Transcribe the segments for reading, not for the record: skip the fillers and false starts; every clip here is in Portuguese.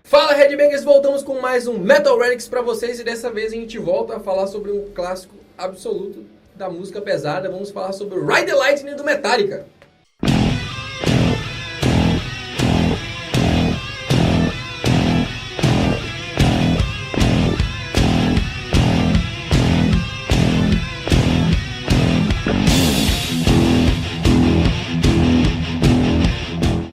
Fala Headbangers, voltamos com mais um Metal Relics pra vocês e dessa vez a gente volta a falar sobre um clássico absoluto da música pesada. Vamos falar sobre o Ride the Lightning do Metallica.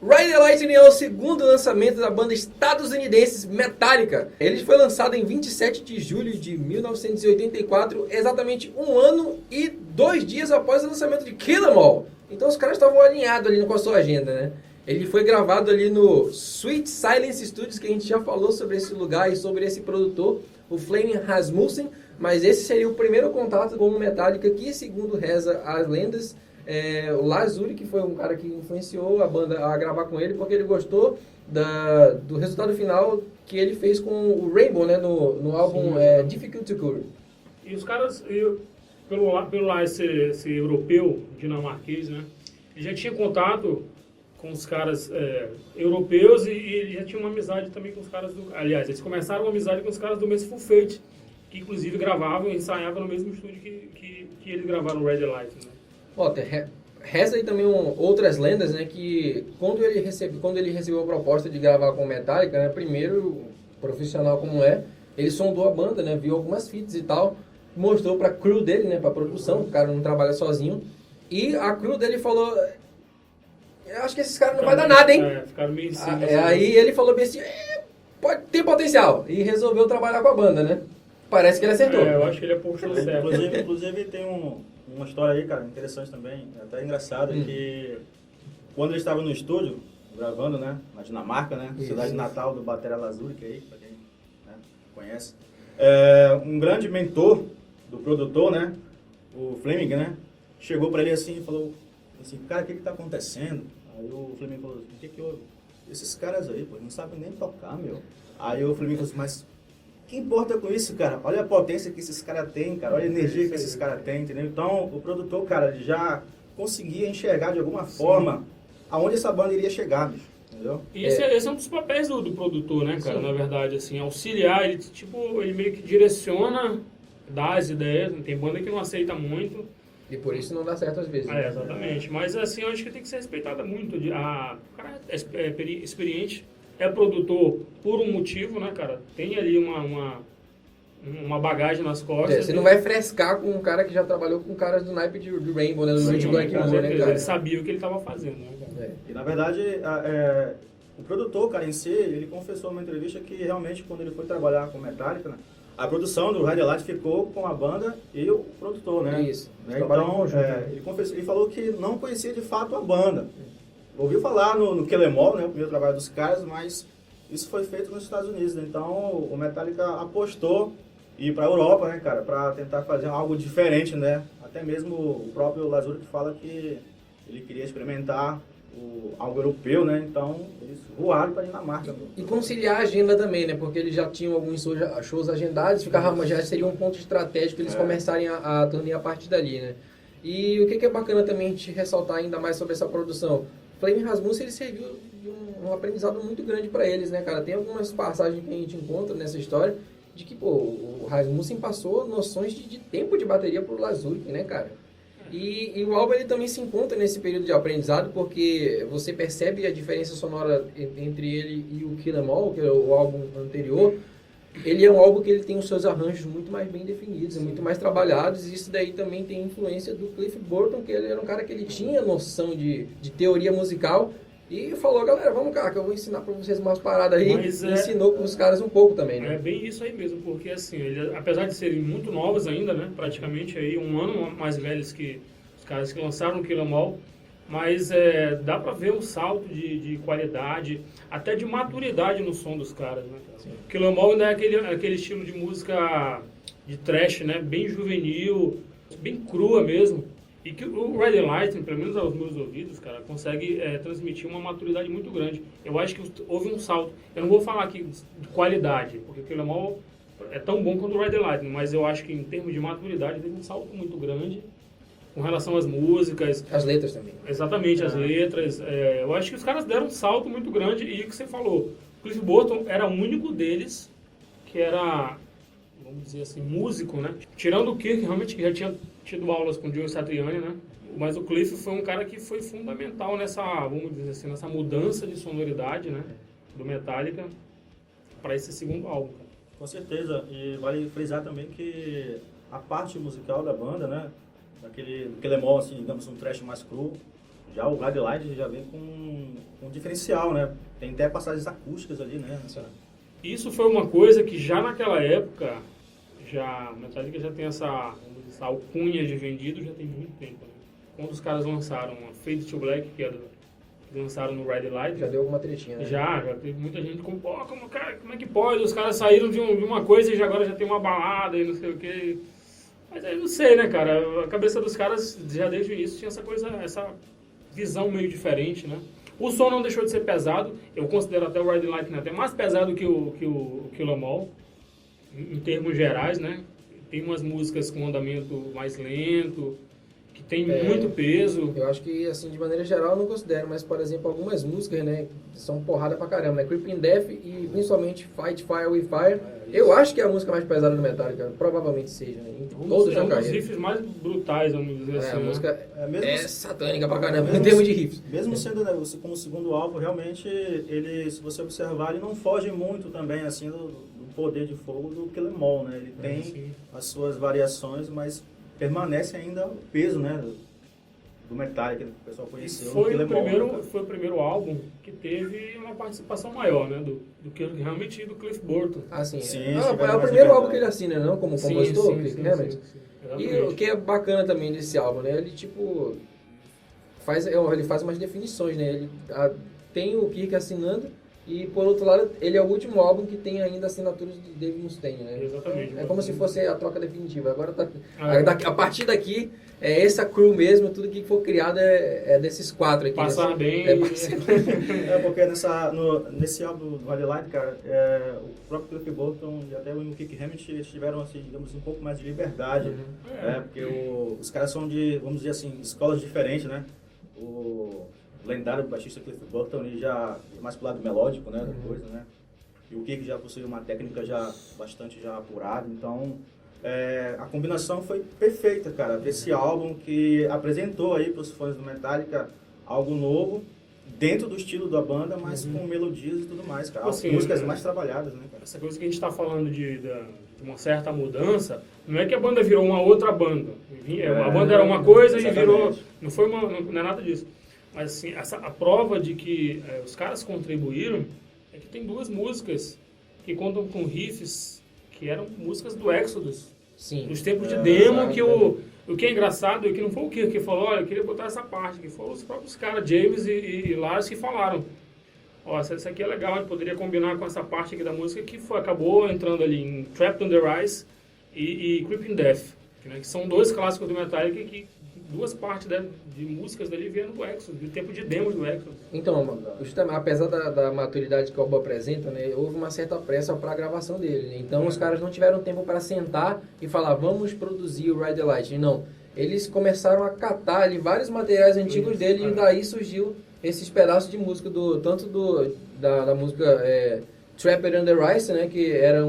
Ride the Lightning é o segundo lançamento da banda estadunidense Metallica. Ele foi lançado em 27 de julho de 1984, exatamente um ano e 2 dias após o lançamento de Kill 'Em All. Então os caras estavam alinhados ali com a sua agenda, né? Ele foi gravado ali no Sweet Silence Studios, que a gente já falou sobre esse lugar e sobre esse produtor, o Flemming Rasmussen, mas esse seria o primeiro contato com o Metallica que, segundo reza as lendas, o Lars Ulrich, que foi um cara que influenciou a banda a gravar com ele, porque ele gostou do resultado final que ele fez com o Rainbow, né, no álbum Difficult to Cure. E os caras, pelo Lars ser europeu, dinamarquês, né, ele já tinha contato com os caras europeus e ele já tinha uma amizade também com os caras aliás, eles começaram uma amizade com os caras do Mercyful Fate, que inclusive gravavam e ensaiavam no mesmo estúdio que eles gravaram o Ride the Lightning, né? Reza aí também outras lendas, né, que quando ele recebeu a proposta de gravar com o Metallica, né, primeiro, profissional como ele sondou a banda, né, viu algumas fitas e tal, mostrou pra crew dele, né, pra produção, o cara não trabalha sozinho, e a crew dele falou, eu acho que esses caras não vai dar nada, hein? Ficaram meio em cima. Aí ele falou bem assim, pode ter potencial, e resolveu trabalhar com a banda, né? Parece que ele acertou. Eu acho que ele apostou certo. Inclusive tem uma história aí, cara, interessante também, até engraçada, que quando ele estava no estúdio, gravando, né, na Dinamarca, né, cidade natal do batera Lars Ulrich aí, pra quem, né, conhece, um grande mentor do produtor, né, o Flemming, né, chegou pra ele assim e falou assim, cara, o que tá acontecendo? Aí o Flemming falou, o que houve? Esses caras aí, pô, não sabem nem tocar, meu. Aí o Flemming falou assim, mas o que importa com isso, cara? Olha a potência que esses caras têm, cara. Olha a energia que esses caras têm, entendeu? Então, o produtor, cara, ele já conseguia enxergar de alguma forma aonde essa banda iria chegar, bicho, entendeu? E esse é um dos papéis do produtor, né, cara? Sim. Na verdade, assim, auxiliar, ele meio que direciona, dá as ideias. Tem banda que não aceita muito. E por isso não dá certo às vezes. Exatamente. Mas, assim, eu acho que tem que ser respeitada muito. O cara é experiente. É produtor por um motivo, né, cara? Tem ali uma bagagem nas costas. Você não vai frescar com um cara que já trabalhou com caras do naipe do Rainbow, né? Do Black Moon, né, cara? Ele sabia o que ele estava fazendo, né, cara? E, na verdade, o produtor, cara, em si, ele confessou numa entrevista que realmente, quando ele foi trabalhar com Metallica, né, a produção do Ride the Lightning ficou com a banda e o produtor, né? Isso. Né? Então, ele falou que não conhecia de fato a banda. Ouviu falar no Kill 'Em All, né, o primeiro trabalho dos caras, mas isso foi feito nos Estados Unidos, né? Então o Metallica apostou em ir para a Europa, né, cara, para tentar fazer algo diferente, né? Até mesmo o próprio Lars Ulrich fala que ele queria experimentar algo europeu, né? Então eles voaram para a Dinamarca. E conciliar a agenda também, né? Porque eles já tinham alguns shows agendados, já seria um ponto estratégico eles começarem a turnê a partir dali, né? E o que é bacana também a gente ressaltar ainda mais sobre essa produção? Flemming Rasmussen, ele serviu de um aprendizado muito grande para eles, né, cara? Tem algumas passagens que a gente encontra nessa história de que, o Rasmussen passou noções de tempo de bateria pro Lars Ulrich, né, cara? E o álbum, ele também se encontra nesse período de aprendizado, porque você percebe a diferença sonora entre ele e o Kill 'Em All, que é o álbum anterior. Ele é um álbum que ele tem os seus arranjos muito mais bem definidos, muito mais trabalhados, e isso daí também tem influência do Cliff Burton, que ele era um cara que ele tinha noção de teoria musical, e falou, galera, vamos cá, que eu vou ensinar pra vocês umas paradas aí, e ensinou com os caras um pouco também, né? É bem isso aí mesmo, porque assim, ele, apesar de serem muito novos ainda, né, praticamente aí um ano mais velhos que os caras que lançaram o Kill 'Em All, mas dá pra ver um salto de qualidade, até de maturidade no som dos caras, né, cara? Kill 'Em All ainda é aquele estilo de música de thrash, né, bem juvenil, bem crua mesmo, e que o Ride the Lightning, pelo menos aos meus ouvidos, cara, consegue transmitir uma maturidade muito grande. Eu acho que houve um salto, eu não vou falar aqui de qualidade, porque o Kill 'Em All é tão bom quanto o Ride the Lightning, mas eu acho que em termos de maturidade teve um salto muito grande, com relação às músicas. As letras também. Exatamente, as letras. Eu acho que os caras deram um salto muito grande, e o que você falou, Cliff Burton era o único deles que era, vamos dizer assim, músico, né? Tirando o Kirk, realmente, que já tinha tido aulas com o Joe Satriani, né? Mas o Cliff foi um cara que foi fundamental nessa, vamos dizer assim, nessa mudança de sonoridade, né? Do Metallica para esse segundo álbum, cara. Com certeza, e vale frisar também que a parte musical da banda, né, daquele lemon, assim, digamos, um thrash mais cru, já o Ride Light já vem com um diferencial, né, tem até passagens acústicas ali, né. Isso foi uma coisa que já naquela época, já Metallica já tem essa alcunha de vendido já tem muito tempo, né? Quando os caras lançaram a Fade to Black, que lançaram no Ride Light, Já deu alguma tretinha, né? já teve muita gente como, pô, como é que pode? Os caras saíram de uma coisa e agora já tem uma balada e não sei o quê. Mas aí não sei, né, cara? A cabeça dos caras, já desde o início, tinha essa visão meio diferente, né? O som não deixou de ser pesado. Eu considero até o Ride Light, né, até mais pesado que o Kill 'Em All, em termos gerais, né? Tem umas músicas com andamento mais lento, que tem muito peso. Eu acho que, assim, de maneira geral, eu não considero, mas, por exemplo, algumas músicas, né, são porrada pra caramba, né? Creeping Death e, principalmente, Fight Fire with Fire. Eu acho que é a música mais pesada do Metallica, provavelmente seja, né? Em todos os Um dos riffs mais brutais, vamos dizer assim. A né? música mesmo é satânica pra caramba, em termos de riffs. Mesmo sendo, né, como segundo álbum, realmente, ele, se você observar, ele não foge muito também, assim, do poder de fogo do Kill 'Em All, né? Ele tem as suas variações, mas permanece ainda o peso, né, do Metallica, que o pessoal conheceu. Foi o primeiro álbum que teve uma participação maior, né, do que realmente do Cliff Burton. Ah, sim. Sim, É tiveram o mais primeiro álbum liberdade. que ele assina, não? Como compositor, Cliff Hammond. E Exatamente. o que é bacana também desse álbum, né? Ele, tipo, ele faz umas definições, né? Ele tem o Kirk assinando e, por outro lado, ele é o último álbum que tem ainda assinaturas do Dave Mustaine, né? Exatamente. É como se fosse a troca definitiva. Agora, Ah, a partir daqui, é essa crew mesmo, tudo que for criado é desses quatro aqui. Passar bem. Porque nesse álbum do Ride Light, cara, o próprio Cliff Burton e até o Kirk Hammett, eles tiveram, assim, digamos, um pouco mais de liberdade, porque os caras são de, vamos dizer assim, escolas diferentes, né? O lendário baixista Cliff Burton, ele já é mais pro lado melódico, né, da coisa, né? E o Kirk já possui uma técnica já bastante já apurada, então a combinação foi perfeita, cara, desse álbum que apresentou aí para os fãs do Metallica algo novo, dentro do estilo da banda, mas com melodias e tudo mais, cara. As Assim, músicas mais trabalhadas, né, cara? Essa coisa que a gente está falando de uma certa mudança, não é que a banda virou uma outra banda. A banda era uma coisa e virou... Não é nada disso. Mas assim, a prova de que os caras contribuíram é que tem duas músicas que contam com riffs que eram músicas do Exodus. Sim. Nos tempos de demo, que o que é engraçado é que não foi o que falou, olha, eu queria botar essa parte, que foram os próprios caras, James e Lars, que falaram. Ó, essa aqui é legal, a gente poderia combinar com essa parte aqui da música, que acabou entrando ali em Trapped on the Rise e Creeping Death, né, que são dois clássicos do Metallica que duas partes de músicas dali vieram do Exodus, do tempo de demos do Exodus. Então, justamente, apesar da maturidade que o Alba apresenta, né, houve uma certa pressa para a gravação dele. Né? Então, os caras não tiveram tempo para sentar e falar, vamos produzir o Ride the Light. Não, eles começaram a catar ali vários materiais antigos dele e daí surgiu esses pedaços de música, da música Trapped on the Rise, né, que era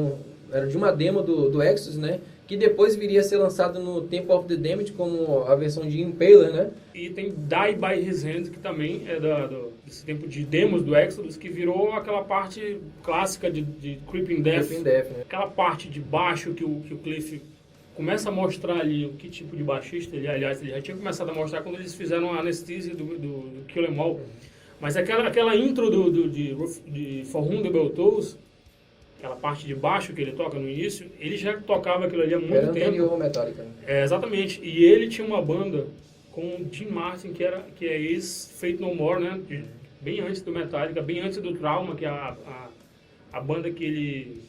de uma demo do Exodus, né? Que depois viria a ser lançado no Temple of the Damned como a versão de Impaler, né? E tem Die by His Hand, que também é desse tempo de demos do Exodus, que virou aquela parte clássica de Creeping Death. Creeping Death, né? Aquela parte de baixo que o Cliff começa a mostrar ali o que tipo de baixista ele, aliás, ele já tinha começado a mostrar quando eles fizeram a anestesia do Kill 'Em All. Mas aquela intro de For Whom the Bell Tolls, aquela parte de baixo que ele toca no início, ele já tocava aquilo ali há muito tempo. Anterior ao Metallica. Né? Exatamente. E ele tinha uma banda com o Jim Martin, que é ex-Fate No More, né? Bem antes do Metallica, bem antes do Trauma, que é a banda que ele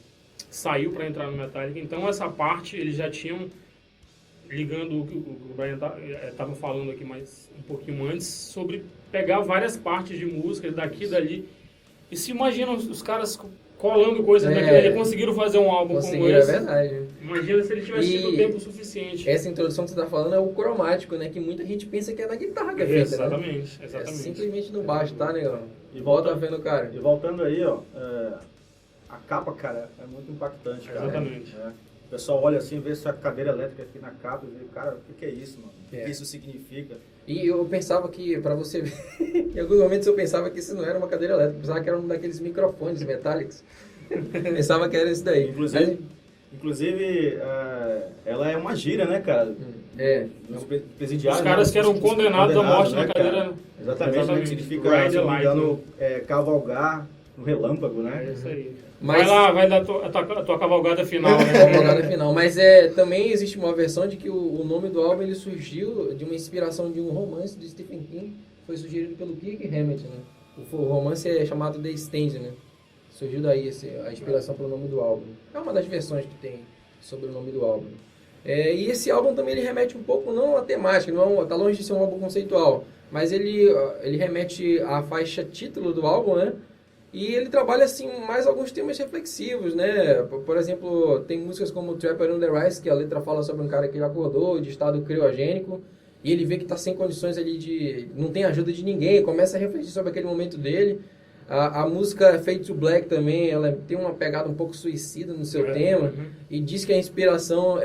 saiu para entrar no Metallica. Então essa parte eles já tinham, ligando o que o Brian estava falando aqui mais um pouquinho antes, sobre pegar várias partes de música daqui e dali. E se imaginam os caras colando coisas daquilo ali, conseguiram fazer um álbum como esse. É verdade. Imagina se ele tivesse tido tempo suficiente. Essa introdução que você está falando é o cromático, né? Que muita gente pensa que é na guitarra que é feita, Exatamente, né? exatamente. É simplesmente no baixo, tá, negão? Bota fé no cara. E voltando aí, ó, a capa, cara, é muito impactante, cara. Exatamente. O pessoal olha assim, vê essa cadeira elétrica aqui na capa e vê, cara, o que é isso, mano? O que isso significa? E eu pensava que, pra você ver, em alguns momentos eu pensava que isso não era uma cadeira elétrica, eu pensava que era um daqueles microfones metálicos. Pensava que era isso daí. Inclusive, ela é uma gíria, né, cara? Dos presidiários. Os caras que eram condenados à morte né, na cadeira. Exatamente, né, que significa, se não me engano, cavalgar no relâmpago, né? É isso aí. Mas, vai dar a tua cavalgada final, né? cavalgada final. Mas também existe uma versão de que o nome do álbum ele surgiu de uma inspiração de um romance de Stephen King, foi sugerido pelo Kirk Hammett, né? O romance é chamado The Stand, né? Surgiu daí a inspiração para o nome do álbum. É uma das versões que tem sobre o nome do álbum. E esse álbum também ele remete um pouco, não à temática, tá longe de ser um álbum conceitual, mas ele remete à faixa título do álbum, né? E ele trabalha assim mais alguns temas reflexivos, né? Por exemplo, tem músicas como Trapper on the Rise, que a letra fala sobre um cara que acordou de estado criogênico e ele vê que está sem condições ali não tem ajuda de ninguém, começa a refletir sobre aquele momento dele. A música Fade to Black também, ela tem uma pegada um pouco suicida no seu tema, e diz que a inspiração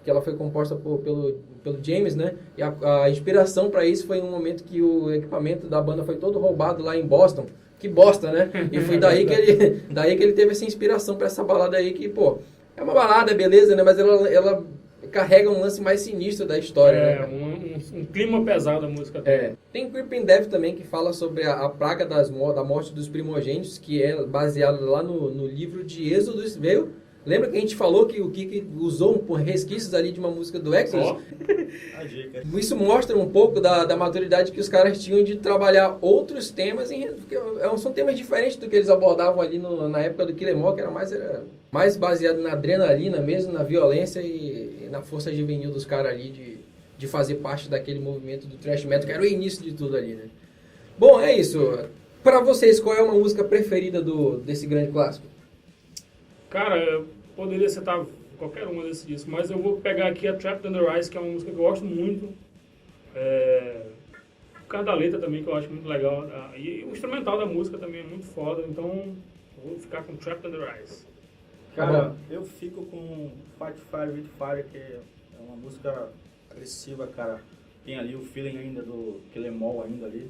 que ela foi composta pelo James, né? E a inspiração para isso foi um momento que o equipamento da banda foi todo roubado lá em Boston. Que bosta, né? E foi daí que ele teve essa inspiração para essa balada aí que, pô, é uma balada, beleza, né? Mas ela carrega um lance mais sinistro da história, né? Um clima pesado a música também. Tem Creeping Death também, que fala sobre a praga da morte dos primogênitos, que é baseado lá no livro de Êxodos, veio? Lembra que a gente falou que o Kiki usou resquícios ali de uma música do Exodus? Isso mostra um pouco da maturidade que os caras tinham de trabalhar outros temas, porque são temas diferentes do que eles abordavam ali na época do Kill 'Em All, que era mais baseado na adrenalina mesmo, na violência e na força juvenil dos caras ali de fazer parte daquele movimento do thrash metal, que era o início de tudo ali, né? Bom, é isso. Pra vocês, qual é uma música preferida desse grande clássico? Cara, eu poderia citar qualquer uma desse disco, mas eu vou pegar aqui a Trapped on the Rise, que é uma música que eu gosto muito. Por causa da letra também, que eu acho muito legal. E o instrumental da música também é muito foda, então eu vou ficar com Trapped on the Rise. Cara, eu fico com Fight Fire with Fire, que é uma música agressiva, cara. Tem ali o feeling ainda do Kill 'Em All ainda ali,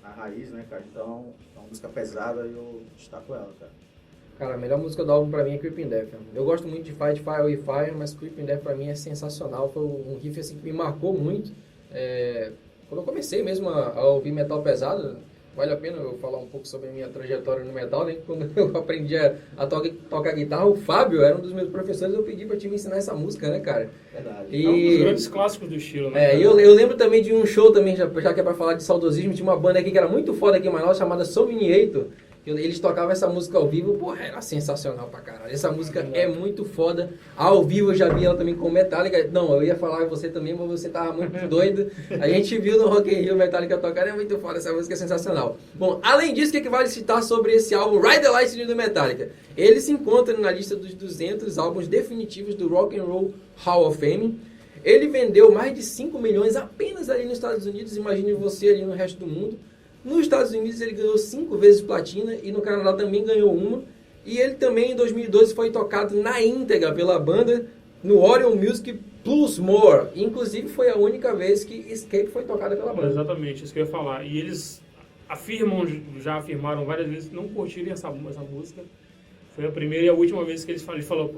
na raiz, né, cara? Então, é uma música pesada e eu destaco ela, cara. Cara, a melhor música do álbum pra mim é Creeping Death. Eu gosto muito de Fight Fire with Fire, mas Creeping Death pra mim é sensacional. Foi um riff assim, que me marcou muito. Quando eu comecei mesmo a ouvir metal pesado, vale a pena eu falar um pouco sobre a minha trajetória no metal, né? Quando eu aprendi a tocar guitarra, o Fábio era um dos meus professores, eu pedi pra te me ensinar essa música, né, cara? Verdade. É um dos grandes clássicos do estilo, né? Eu lembro também de um show também, já que é pra falar de saudosismo, tinha uma banda aqui que era muito foda aqui em Manaus, chamada Somniator. Eles tocavam essa música ao vivo, porra, era sensacional pra caralho. Essa música é muito foda. Ao vivo eu já vi ela também com Metallica. Não, eu ia falar você também, mas você tava muito doido. A gente viu no Rock in Rio Metallica tocar, é muito foda, essa música é sensacional. Bom, além disso, o que vale citar sobre esse álbum Ride the Lightning do Metallica? Ele se encontra na lista dos 200 álbuns definitivos do Rock and Roll Hall of Fame. Ele vendeu mais de 5 milhões apenas ali nos Estados Unidos, imagine você ali no resto do mundo. Nos Estados Unidos ele ganhou 5 vezes platina e no Canadá também ganhou uma. E ele também em 2012 foi tocado na íntegra pela banda no Orion Music Plus More. Inclusive foi a única vez que Escape foi tocada pela banda. Exatamente, isso que eu ia falar. E eles já afirmaram várias vezes que não curtirem essa música. Foi a primeira e a última vez que eles falaram.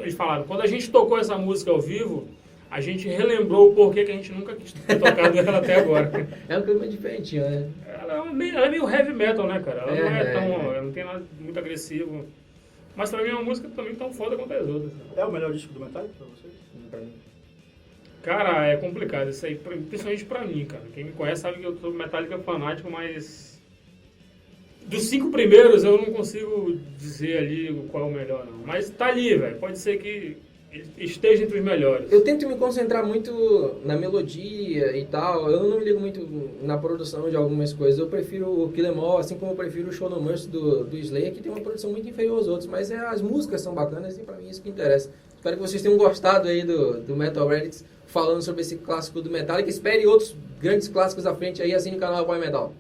Eles falaram, quando a gente tocou essa música ao vivo, a gente relembrou o porquê que a gente nunca quis ter tocado ela até agora. É um clima diferente, né? Ela é meio heavy metal, né, cara? Ela não tem nada muito agressivo. Mas pra mim é uma música também tão foda quanto as outras. É o melhor disco do Metallica pra vocês? Pra mim. Cara, é complicado isso aí, principalmente pra mim, cara. Quem me conhece sabe que eu sou Metallica fanático, mas dos 5 primeiros eu não consigo dizer ali qual é o melhor, não. Mas tá ali, velho. Pode ser que esteja entre os melhores. Eu tento me concentrar muito na melodia e tal. Eu não me ligo muito na produção de algumas coisas. Eu prefiro o Kill 'Em All, assim como eu prefiro o Show No Mercy do Slayer, que tem uma produção muito inferior aos outros. Mas as músicas são bacanas e pra mim é isso que interessa. Espero que vocês tenham gostado aí do Metal Reddit falando sobre esse clássico do Metallica. Espere outros grandes clássicos à frente aí, assim no canal Apoio Metal.